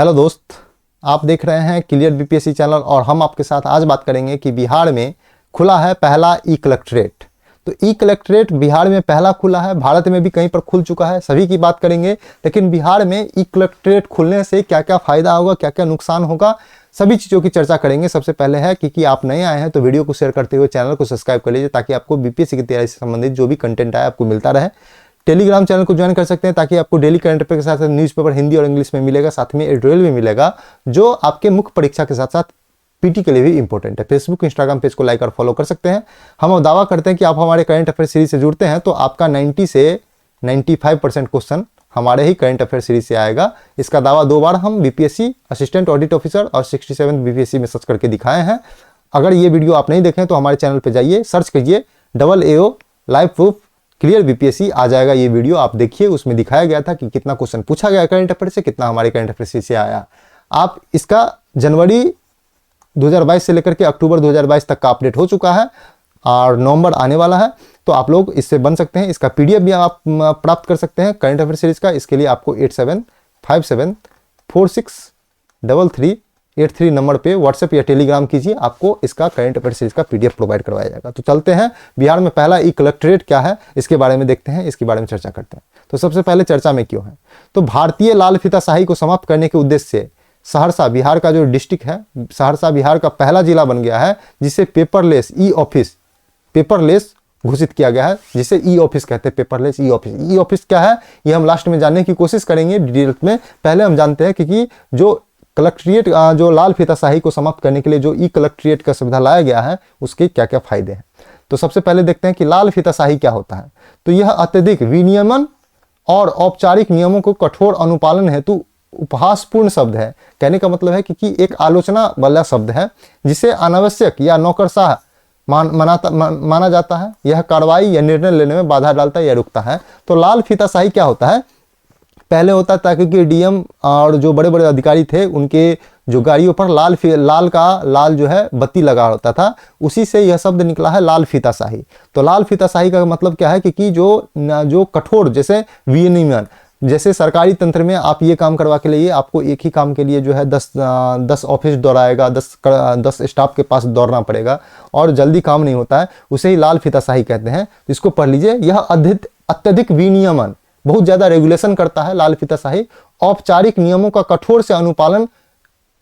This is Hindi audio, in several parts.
हेलो दोस्त, आप देख रहे हैं क्लियर बीपीएससी चैनल और हम आपके साथ आज बात करेंगे कि बिहार में खुला है पहला ई कलेक्ट्रेट। तो ई कलेक्ट्रेट बिहार में पहला खुला है, भारत में भी कहीं पर खुल चुका है, सभी की बात करेंगे। लेकिन बिहार में ई कलेक्ट्रेट खुलने से क्या क्या फ़ायदा होगा, क्या क्या नुकसान होगा, सभी चीज़ों की चर्चा करेंगे। सबसे पहले है कि आप नए आए हैं तो वीडियो को शेयर करते हुए चैनल को सब्सक्राइब कर लीजिए ताकि आपको बीपीएससी की तैयारी से संबंधित जो भी कंटेंट आए आपको मिलता रहे। टेलीग्राम चैनल को ज्वाइन कर सकते हैं ताकि आपको डेली करंट अफेयर के साथ साथ न्यूज़पेपर हिंदी और इंग्लिश में मिलेगा, साथ में एडिटोरियल भी मिलेगा जो आपके मुख्य परीक्षा के साथ साथ पीटी के लिए भी इंपॉर्टेंट है। फेसबुक इंस्टाग्राम पेज को लाइक और फॉलो कर सकते हैं। हम अब दावा करते हैं कि आप हमारे करंट अफेयर सीरीज से जुड़ते हैं तो आपका 90 से 95% क्वेश्चन हमारे ही करंट अफेयर सीरीज से आएगा। इसका दावा 2 बार हम बीपीएससी असिस्टेंट ऑडिट ऑफिसर और 67 बीपीएससी में सर्च करके दिखाए हैं। अगर ये वीडियो आप नहीं देखें तो हमारे चैनल पर जाइए, सर्च कीजिए AAO live proof clear BPSC, आ जाएगा ये वीडियो। आप देखिए, उसमें दिखाया गया था कि कितना क्वेश्चन पूछा गया करंट अफेयर से, कितना हमारे करंट अफेयर से आया। आप इसका जनवरी 2022 से लेकर के अक्टूबर 2022 तक का अपडेट हो चुका है और नवंबर आने वाला है, तो आप लोग इससे बन सकते हैं। इसका पीडीएफ भी आप प्राप्त कर सकते हैं करंट अफेयर सीरीज का। इसके लिए आपको 8757463383 नंबर पे व्हाट्सएप या टेलीग्राम कीजिए, आपको इसका करंट अफेयर सीरीज का पीडीएफ प्रोवाइड करवाया जाएगा। तो चलते हैं, बिहार में पहला ई कलेक्ट्रेट क्या है इसके बारे में देखते हैं, इसके बारे में चर्चा करते हैं। तो सबसे पहले चर्चा में क्यों है, तो भारतीय लाल फीताशाही को समाप्त करने के उद्देश्य से सहरसा बिहार का जो डिस्ट्रिक्ट है, सहरसा बिहार का पहला जिला बन गया है जिसे पेपरलेस ई ऑफिस, पेपरलेस घोषित किया गया है, जिसे ई ऑफिस कहते हैं। Paperless e office, e office क्या है ये हम लास्ट में जानने की कोशिश करेंगे डिटेल में। पहले हम जानते हैं कि जो कलेक्ट्रेट, जो लाल फीताशाही को समाप्त करने के लिए जो ई कलेक्ट्रेट का सुविधा लाया गया है उसके क्या क्या फायदे हैं। तो सबसे पहले देखते हैं कि लाल फीताशाही क्या होता है। तो यह अत्यधिक विनियमन और औपचारिक नियमों को कठोर अनुपालन हेतु उपहासपूर्ण शब्द है। कहने का मतलब है कि एक आलोचना वाला शब्द है जिसे अनावश्यक या नौकरशाह माना जाता है। यह कार्रवाई या निर्णय लेने में बाधा डालता है या रुकता है। तो लाल फीताशाही क्या होता है, पहले होता था कि डीएम और जो बड़े बड़े अधिकारी थे उनके जो गाड़ियों पर लाल जो है बत्ती लगा होता था, उसी से यह शब्द निकला है लाल फीताशाही। तो लाल फीताशाही का मतलब क्या है कि जो कठोर, जैसे विनियमन, जैसे सरकारी तंत्र में आप ये काम करवा के लिए आपको एक ही काम के लिए जो है 10 ऑफिस दौड़ाएगा, 10 स्टाफ के पास दौड़ना पड़ेगा और जल्दी काम नहीं होता है, उसे ही लाल फीताशाही कहते हैं। तो इसको पढ़ लीजिए, यह अत्यधिक विनियमन, बहुत ज्यादा रेगुलेशन करता है लाल फीताशाही। औपचारिक नियमों का कठोर से अनुपालन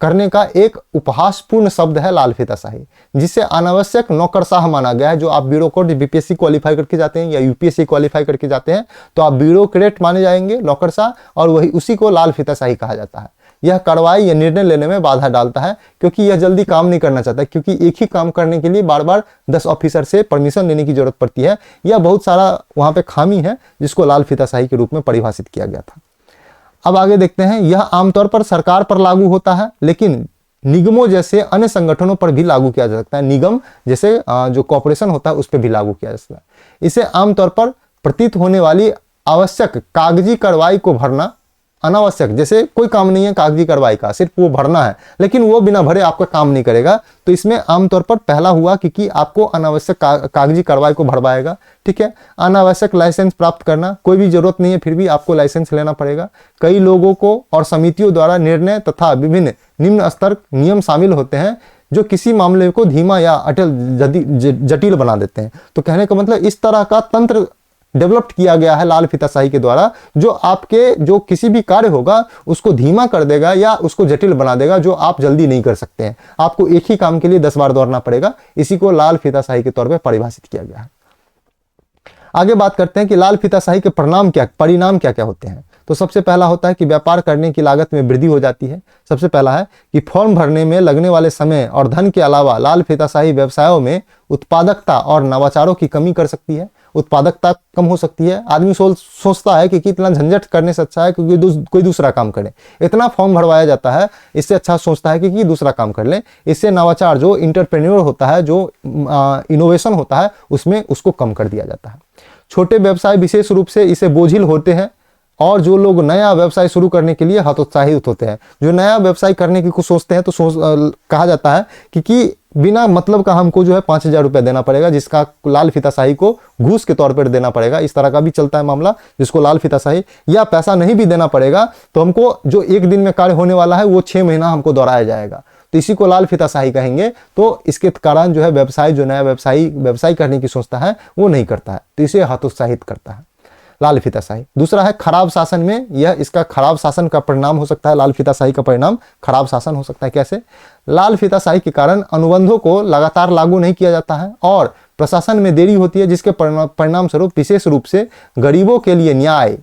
करने का एक उपहासपूर्ण शब्द है लाल फीताशाही, जिसे अनावश्यक नौकरशाह माना गया है। जो आप ब्यूरोक्रेट बीपीएससी क्वालिफाई करके जाते हैं या यूपीएससी क्वालिफाई करके जाते हैं तो आप ब्यूरोक्रेट माने जाएंगे, नौकरशाह, और वही उसी को लाल फीताशाही कहा जाता है। यह कार्रवाई या निर्णय लेने में बाधा डालता है क्योंकि यह जल्दी काम नहीं करना चाहता, क्योंकि एक ही काम करने के लिए बार बार 10 ऑफिसर से परमिशन लेने की जरूरत पड़ती है। यह बहुत सारा वहां पे खामी है जिसको लाल फीताशाही के रूप में परिभाषित किया गया था। अब आगे देखते हैं, यह आमतौर पर सरकार पर लागू होता है लेकिन निगमों जैसे अन्य संगठनों पर भी लागू किया जा सकता है। निगम जैसे जो कॉर्पोरेशन होता है उस पर भी लागू किया जा सकता है। इसे आमतौर पर प्रतीत होने वाली आवश्यक कागजी कार्रवाई को भरना, अनावश्यक, जैसे कोई काम नहीं है कागजी कार्रवाई का, सिर्फ वो भरना है, लेकिन वो बिना भरे आपका काम नहीं करेगा, तो इसमें आमतौर पर पहला हुआ कि आपको अनावश्यक कागजी कार्रवाई को भरवाएगा। ठीक है, अनावश्यक लाइसेंस प्राप्त करना, कोई भी जरूरत नहीं है फिर भी आपको लाइसेंस लेना पड़ेगा। कई लोगों को और समितियों द्वारा निर्णय तथा विभिन्न निम्न स्तर नियम शामिल होते हैं जो किसी मामले को धीमा या अटल जटिल बना देते हैं। तो कहने का मतलब इस तरह का तंत्र डेवलप्ड किया गया है लाल फीताशाही के द्वारा, जो आपके जो किसी भी कार्य होगा उसको धीमा कर देगा या उसको जटिल बना देगा, जो आप जल्दी नहीं कर सकते हैं। आपको एक ही काम के लिए 10 बार दौड़ना पड़ेगा। इसी को लाल फीताशाही के तौर पे परिभाषित किया गया है। आगे बात करते हैं कि लाल फीताशाही के परिणाम क्या क्या होते हैं। तो सबसे पहला होता है कि व्यापार करने की लागत में वृद्धि हो जाती है। सबसे पहला है कि फॉर्म भरने में लगने वाले समय और धन के अलावा लाल फीताशाही व्यवसायों में उत्पादकता और नवाचारों की कमी कर सकती है। उत्पादकता कम हो सकती है। आदमी सोचता है कि इतना झंझट करने से अच्छा है क्योंकि कोई दूसरा काम करे, इतना फॉर्म भरवाया जाता है, इससे अच्छा सोचता है कि दूसरा काम कर ले। इससे नवाचार, जो इंटरप्रेन्योर होता है, जो इनोवेशन होता है, उसमें उसको कम कर दिया जाता है। छोटे व्यवसाय विशेष रूप से इसे बोझिल होते हैं और जो लोग नया व्यवसाय शुरू करने के लिए हतोत्साहित होते हैं, जो नया व्यवसाय करने की कुछ सोचते हैं तो कहा जाता है कि बिना मतलब का हमको जो है 5,000 रुपये देना पड़ेगा, जिसका लाल फीताशाही को घूस के तौर पर देना पड़ेगा। इस तरह का भी चलता है मामला, जिसको लाल फीताशाही, या पैसा नहीं भी देना पड़ेगा तो हमको जो 1 दिन में कार्य होने वाला है वो 6 महीना हमको दोहराया जाएगा, तो इसी को लाल फीताशाही कहेंगे। तो इसके कारण जो है व्यवसाय, जो नया व्यवसाय करने की सोचता है वो नहीं करता है, तो इसे हतोत्साहित करता है लाल फीताशाही। दूसरा है खराब शासन में, यह इसका खराब शासन का परिणाम हो सकता है। लाल फीताशाही का परिणाम खराब शासन हो सकता है। कैसे? लाल फीताशाही के कारण अनुबंधों को लगातार लागू नहीं किया जाता है और प्रशासन में देरी होती है, जिसके परिणाम स्वरूप विशेष रूप से गरीबों के लिए न्याय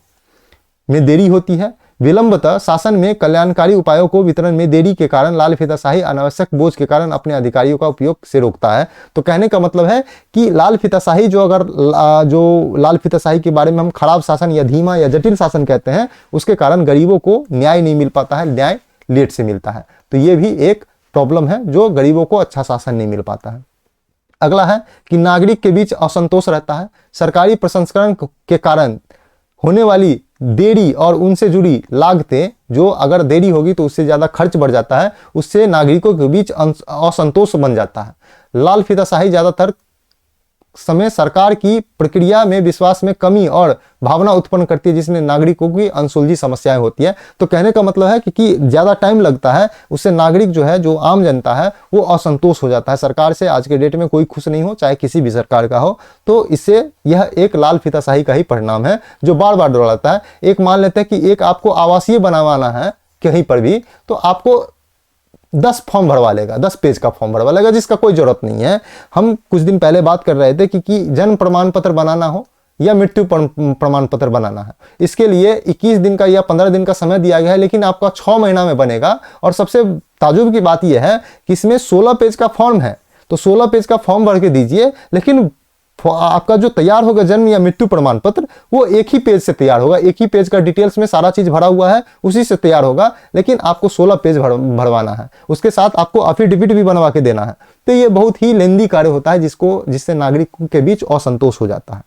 में देरी होती है। विलंबतः शासन में कल्याणकारी उपायों को वितरण में देरी के कारण लाल फीताशाही अनावश्यक बोझ के कारण अपने अधिकारियों का उपयोग से रोकता है। तो कहने का मतलब है कि लाल फीताशाही जो लाल फीताशाही के बारे में हम खराब शासन या धीमा या जटिल शासन कहते हैं, उसके कारण गरीबों को न्याय नहीं मिल पाता है, न्याय लेट से मिलता है। तो ये भी एक प्रॉब्लम है, जो गरीबों को अच्छा शासन नहीं मिल पाता है। अगला है कि नागरिक के बीच असंतोष रहता है। सरकारी प्रसंस्करण के कारण होने वाली देरी और उनसे जुड़ी लागतें, जो अगर देरी होगी तो उससे ज़्यादा खर्च बढ़ जाता है, उससे नागरिकों के बीच असंतोष बन जाता है। लाल फीताशाही ज़्यादातर समय सरकार की प्रक्रिया में विश्वास में कमी और भावना उत्पन्न करती है, जिसमें नागरिकों की अनसुलझी समस्याएं होती है। तो कहने का मतलब है कि ज़्यादा टाइम लगता है, उससे नागरिक जो है, जो आम जनता है, वो असंतोष हो जाता है सरकार से। आज के डेट में कोई खुश नहीं हो, चाहे किसी भी सरकार का हो। तो इससे यह एक लाल फीताशाही का ही परिणाम है, जो बार बार दोहराता है। एक मान लेते हैं कि एक आपको आवासीय बनवाना है कहीं पर भी, तो आपको 10 फॉर्म भरवा लेगा, 10 पेज का फॉर्म भरवा लेगा, जिसका कोई जरूरत नहीं है। हम कुछ दिन पहले बात कर रहे थे कि जन्म प्रमाण पत्र बनाना हो या मृत्यु प्रमाण पत्र बनाना है, इसके लिए 21 दिन का या 15 दिन का समय दिया गया है, लेकिन आपका 6 महीना में बनेगा। और सबसे ताजुब की बात यह है कि इसमें 16 पेज का फॉर्म है, तो 16 पेज का फॉर्म भर के दीजिए, लेकिन आपका जो तैयार होगा जन्म या मृत्यु प्रमाण पत्र, वो एक ही पेज से तैयार होगा, एक ही पेज का डिटेल्स में सारा चीज भरा हुआ है, उसी से तैयार होगा, लेकिन आपको 16 पेज भरवाना है। उसके साथ आपको अफिडेविट भी बनवा के देना है। तो ये बहुत ही लेंदी कार्य होता है, जिससे नागरिकों के बीच असंतोष हो जाता है।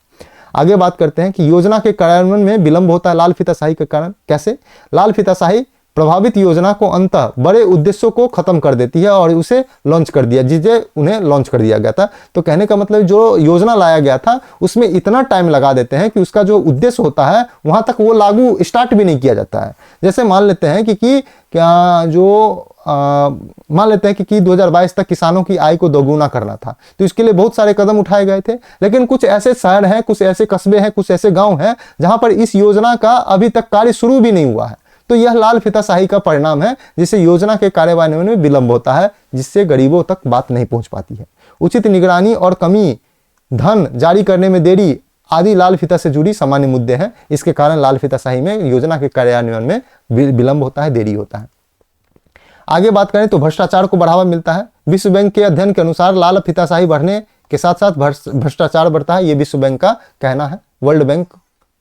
आगे बात करते हैं कि योजना के कार्यान्वयन में विलंब होता है लाल फीताशाही के कारण। कैसे? लाल फीताशाही प्रभावित योजना को अंततः बड़े उद्देश्यों को खत्म कर देती है और उसे लॉन्च कर दिया, जिसे उन्हें लॉन्च कर दिया गया था। तो कहने का मतलब जो योजना लाया गया था उसमें इतना टाइम लगा देते हैं कि उसका जो उद्देश्य होता है वहां तक वो लागू स्टार्ट भी नहीं किया जाता है। जैसे मान लेते हैं कि मान लेते हैं कि 2022 तक किसानों की आय को दोगुना करना था, तो इसके लिए बहुत सारे कदम उठाए गए थे, लेकिन कुछ ऐसे शहर हैं, कुछ ऐसे कस्बे हैं, कुछ ऐसे गांव हैं जहां पर इस योजना का अभी तक कार्य शुरू भी नहीं हुआ है। तो यह लाल फीताशाही का परिणाम है, जिससे योजना के कार्यान्वयन में विलंब होता है, जिससे गरीबों तक बात नहीं पहुंच पाती है। उचित निगरानी और कमी, धन जारी करने में देरी आदि लाल फीता से जुड़ी सामान्य मुद्दे हैं। इसके कारण लाल फीताशाही में योजना के कार्यान्वयन में विलंब होता है, देरी होता है। आगे बात करें तो भ्रष्टाचार को बढ़ावा मिलता है। विश्व बैंक के अध्ययन के अनुसार लाल फीताशाही बढ़ने के साथ साथ भ्रष्टाचार बढ़ता है। ये विश्व बैंक का कहना है,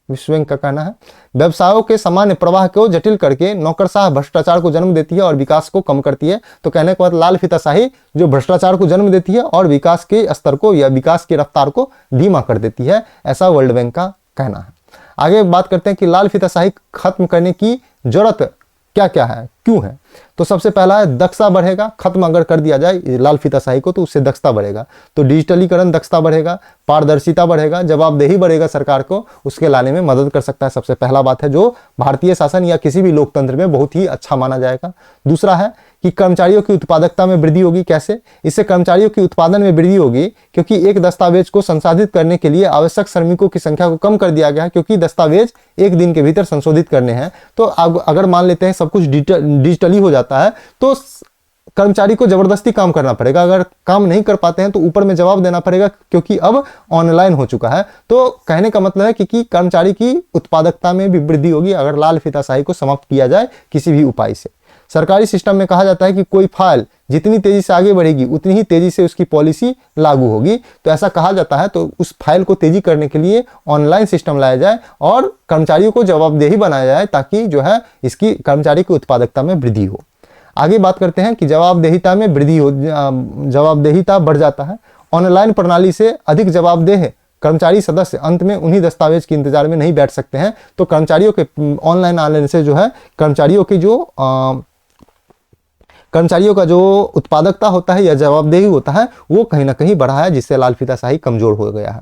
विश्व बैंक का कहना है। व्यवसायों के सामान्य प्रवाह को जटिल करके नौकरशाह भ्रष्टाचार को जन्म देती है और विकास को कम करती है। तो कहने के बाद लाल फीताशाही जो भ्रष्टाचार को जन्म देती है और विकास के स्तर को या विकास की रफ्तार को धीमा कर देती है, ऐसा वर्ल्ड बैंक का कहना है। आगे बात करते हैं कि लाल फीताशाही खत्म करने की जरूरत क्या क्या है, क्यों है। तो सबसे पहला है दक्षता बढ़ेगा। खत्म अगर कर दिया जाए लाल फीताशाही को तो उससे दक्षता बढ़ेगा। तो डिजिटलीकरण, दक्षता बढ़ेगा, पारदर्शिता बढ़ेगा, जवाबदेही बढ़ेगा सरकार को, उसके लाने में मदद कर सकता है। सबसे पहला बात है जो भारतीय शासन या किसी भी लोकतंत्र में बहुत ही अच्छा माना जाएगा। दूसरा है कि कर्मचारियों की उत्पादकता में वृद्धि होगी। कैसे? इससे कर्मचारियों की उत्पादन में वृद्धि होगी, क्योंकि एक दस्तावेज को संसाधित करने के लिए आवश्यक श्रमिकों की संख्या को कम कर दिया गया है, क्योंकि दस्तावेज 1 दिन के भीतर संशोधित करने हैं। तो अगर मान लेते हैं सब कुछ डिजिटली हो जाता है तो कर्मचारी को जबरदस्ती काम करना पड़ेगा। अगर काम नहीं कर पाते हैं तो ऊपर में जवाब देना पड़ेगा, क्योंकि अब ऑनलाइन हो चुका है। तो कहने का मतलब है कि कर्मचारी की उत्पादकता में भी वृद्धि होगी अगर लाल फीताशाही को समाप्त किया जाए किसी भी उपाय से। सरकारी सिस्टम में कहा जाता है कि कोई फाइल जितनी तेजी से आगे बढ़ेगी उतनी ही तेजी से उसकी पॉलिसी लागू होगी। तो ऐसा कहा जाता है, तो उस फाइल को तेजी करने के लिए ऑनलाइन सिस्टम लाया जाए और कर्मचारियों को जवाबदेही बनाया जाए, ताकि जो है इसकी कर्मचारी की उत्पादकता में वृद्धि हो। आगे बात करते हैं कि जवाबदेहिता में वृद्धि हो, जवाबदेहिता बढ़ जाता है। ऑनलाइन प्रणाली से अधिक जवाबदेह कर्मचारी सदस्य अंत में उन्हीं दस्तावेज के इंतजार में नहीं बैठ सकते हैं। तो कर्मचारियों के ऑनलाइन आने से जो है कर्मचारियों का जो उत्पादकता होता है या जवाबदेही होता है वो कहीं ना कहीं बढ़ा है, जिससे लाल फीताशाही कमजोर हो गया है।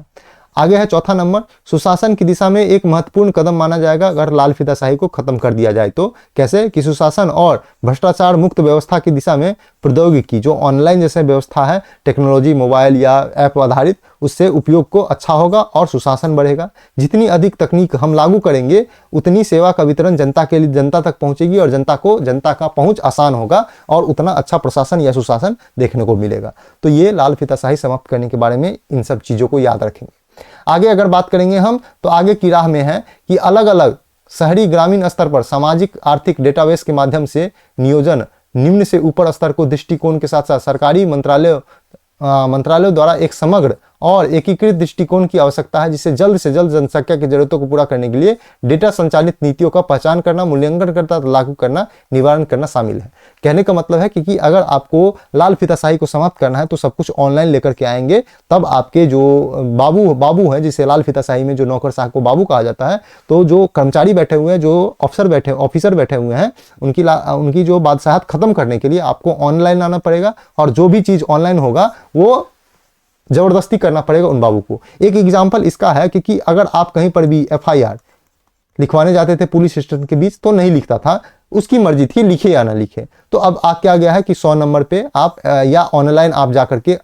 आगे है चौथा नंबर, सुशासन की दिशा में एक महत्वपूर्ण कदम माना जाएगा अगर लाल फीताशाही को खत्म कर दिया जाए तो। कैसे कि सुशासन और भ्रष्टाचार मुक्त व्यवस्था की दिशा में प्रौद्योगिकी जो ऑनलाइन जैसे व्यवस्था है, टेक्नोलॉजी, मोबाइल या ऐप आधारित, उससे उपयोग को अच्छा होगा और सुशासन बढ़ेगा। जितनी अधिक तकनीक हम लागू करेंगे उतनी सेवा का वितरण जनता तक पहुंचेगी और जनता का पहुंच आसान होगा और उतना अच्छा प्रशासन या सुशासन देखने को मिलेगा। तो ये लाल फीताशाही समाप्त करने के बारे में इन सब चीजों को याद रखेंगे। आगे अगर बात करेंगे हम तो आगे की राह में है कि अलग अलग शहरी ग्रामीण स्तर पर सामाजिक आर्थिक डेटाबेस के माध्यम से नियोजन निम्न से ऊपर स्तर को दृष्टिकोण के साथ साथ सरकारी मंत्रालयों द्वारा एक समग्र और एकीकृत दृष्टिकोण की आवश्यकता है, जिससे जल्द से जल्द जनसंख्या की जरूरतों को पूरा करने के लिए डेटा संचालित नीतियों का पहचान करना, मूल्यांकन करना, लागू करना, निवारण करना शामिल है। कहने का मतलब है कि अगर आपको लाल फीताशाही को समाप्त करना है तो सब कुछ ऑनलाइन लेकर के आएंगे, तब आपके जो बाबू हैं, जिसे लाल फीताशाही में जो नौकरशाह को बाबू कहा जाता है, तो जो कर्मचारी बैठे हुए हैं, जो ऑफिसर बैठे हुए हैं, उनकी जो बादशाहत खत्म करने के लिए आपको ऑनलाइन आना पड़ेगा और जो भी चीज ऑनलाइन होगा वो जबरदस्ती करना पड़ेगा उन बाबू को। एक एग्जाम्पल इसका है कि अगर आप कहीं पर भी FIR लिखवाने जाते थे पुलिस स्टेशन के बीच तो नहीं लिखता था, उसकी मर्जी थी लिखे या ना लिखे। तो अब क्या गया है कि 100 नंबर पे आप या ऑनलाइन आप जाकर के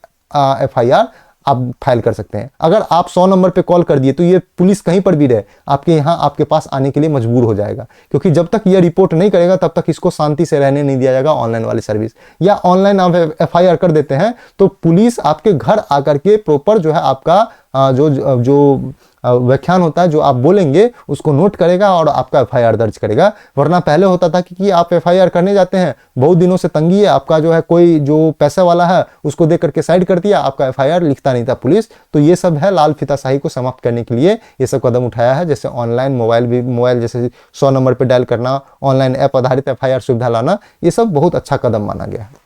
FIR आप फाइल कर सकते हैं। अगर आप 100 नंबर पे कॉल कर दिए तो ये पुलिस कहीं पर भी रहे आपके यहाँ आपके पास आने के लिए मजबूर हो जाएगा, क्योंकि जब तक ये रिपोर्ट नहीं करेगा तब तक इसको शांति से रहने नहीं दिया जाएगा ऑनलाइन वाली सर्विस। या ऑनलाइन आप FIR कर देते हैं तो पुलिस आपके घर आकर के प्रॉपर जो है आपका जो व्याख्यान होता है, जो आप बोलेंगे उसको नोट करेगा और आपका FIR दर्ज करेगा। वरना पहले होता था कि आप FIR करने जाते हैं, बहुत दिनों से तंगी है, आपका जो है कोई जो पैसे वाला है उसको दे करके साइड कर दिया, आपका FIR लिखता नहीं था पुलिस। तो ये सब है लाल फीताशाही को समाप्त करने के लिए ये सब कदम उठाया है, जैसे ऑनलाइन मोबाइल जैसे 100 नंबर पर डायल करना, ऑनलाइन ऐप आधारित FIR सुविधा लाना, ये सब बहुत अच्छा कदम माना गया है।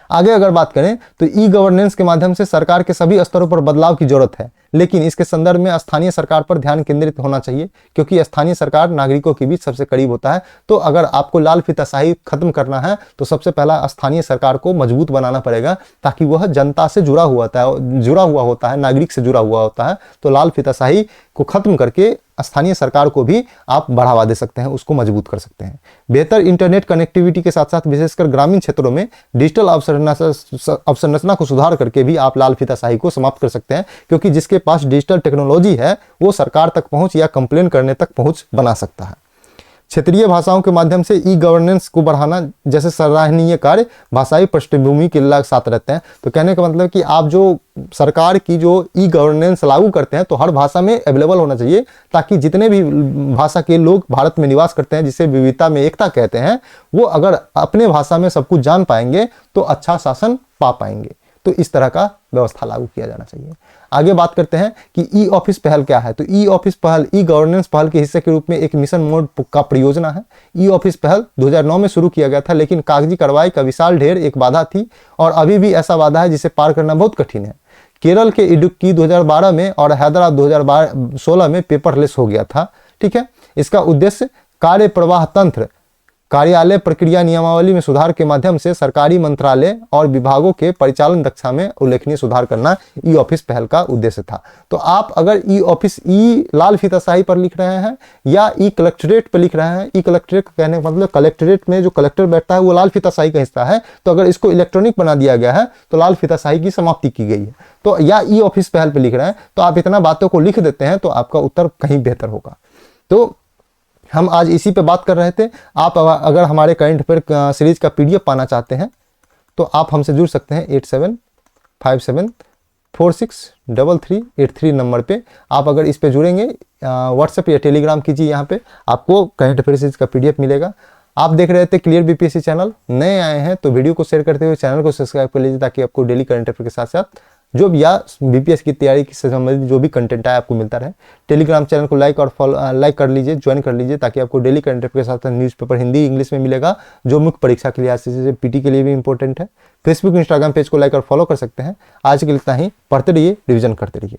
आगे अगर बात करें तो ई गवर्नेंस के माध्यम से सरकार के सभी स्तरों पर बदलाव की जरूरत है, लेकिन इसके संदर्भ में स्थानीय सरकार पर ध्यान केंद्रित होना चाहिए, क्योंकि स्थानीय सरकार नागरिकों के बीच सबसे करीब होता है। तो अगर आपको लाल फीताशाही खत्म करना है तो सबसे पहला स्थानीय सरकार को मजबूत बनाना पड़ेगा, ताकि वह जनता से जुड़ा हुआ होता है, नागरिक से जुड़ा हुआ होता है। तो लाल फीताशाही को खत्म करके स्थानीय सरकार को भी आप बढ़ावा दे सकते हैं, उसको मजबूत कर सकते हैं। बेहतर इंटरनेट कनेक्टिविटी के साथ साथ विशेषकर ग्रामीण क्षेत्रों में डिजिटल अवसंरचना को सुधार करके भी आप लाल फीताशाही को समाप्त कर सकते हैं, क्योंकि जिसके पास डिजिटल टेक्नोलॉजी है वो सरकार तक पहुंच या कंप्लेन करने तक पहुंच बना सकता है। क्षेत्रीय भाषाओं के माध्यम से ई गवर्नेंस को बढ़ाना जैसे सराहनीय कार्य भाषाई पृष्ठभूमि के साथ रहते हैं। तो कहने का मतलब कि आप जो सरकार की जो ई गवर्नेंस लागू करते हैं तो हर भाषा में अवेलेबल होना चाहिए, ताकि जितने भी भाषा के लोग भारत में निवास करते हैं, जिसे विविधता में एकता कहते हैं, वो अगर अपने भाषा में सब कुछ जान पाएंगे तो अच्छा शासन पा पाएंगे। तो इस तरह का व्यवस्था लागू किया जाना चाहिए। आगे बात करते हैं कि ई ऑफिस पहल क्या है। तो ई ऑफिस पहल ई गवर्नेंस पहल के हिस्से के रूप में एक मिशन मोड का परियोजना है। ई ऑफिस पहल 2009 में शुरू किया गया था, लेकिन कागजी कार्रवाई का विशाल ढेर एक बाधा थी और अभी भी ऐसा बाधा है जिसे पार करना बहुत कठिन है। केरल के इडुक्की 2012 में और हैदराबाद 2016 में पेपरलेस हो गया था। ठीक है, इसका उद्देश्य कार्य प्रवाह तंत्र, कार्यालय प्रक्रिया नियमावली में सुधार के माध्यम से सरकारी मंत्रालय और विभागों के परिचालन दक्षता में उल्लेखनीय सुधार करना ई ऑफिस पहल का उद्देश्य था। तो आप अगर ई लाल फीताशाही पर लिख रहे हैं या ई कलेक्ट्रेट पर लिख रहे हैं, ई कलेक्ट्रेट कहने का मतलब कलेक्ट्रेट में जो कलेक्टर बैठता है वो लाल फीताशाही का हिस्सा है, तो अगर इसको इलेक्ट्रॉनिक बना दिया गया है तो लाल फीताशाही की समाप्ति की गई है। तो या ई ऑफिस पहल पर लिख रहे हैं तो आप इतना बातों को लिख देते हैं तो आपका उत्तर कहीं बेहतर होगा। तो हम आज इसी पे बात कर रहे थे। आप अगर हमारे करंट अफेयर सीरीज का PDF पाना चाहते हैं तो आप हमसे जुड़ सकते हैं 8757463383 नंबर पे। आप अगर इस पे जुड़ेंगे, व्हाट्सएप या टेलीग्राम कीजिए, यहाँ पे आपको करंट अफेयर सीरीज का PDF मिलेगा। आप देख रहे थे क्लियर BPSC चैनल, नए आए हैं तो वीडियो को शेयर करते हुए चैनल को सब्सक्राइब कर लीजिए, ताकि आपको डेली करंट अफेयर के साथ साथ जो भी या BPSC की तैयारी से संबंधित जो भी कंटेंट है आपको मिलता रहे। टेलीग्राम चैनल को लाइक कर लीजिए, ज्वाइन कर लीजिए, ताकि आपको डेली करंट अफेयर के साथ न्यूज़पेपर हिंदी इंग्लिश में मिलेगा, जो मुख्य परीक्षा के लिए आज से PT के लिए भी इंपॉर्टेंट है। फेसबुक इंस्टाग्राम पेज को लाइक और फॉलो कर सकते हैं। आज के लिए इतना ही, पढ़ते रहिए, रिविजन करते रहिए।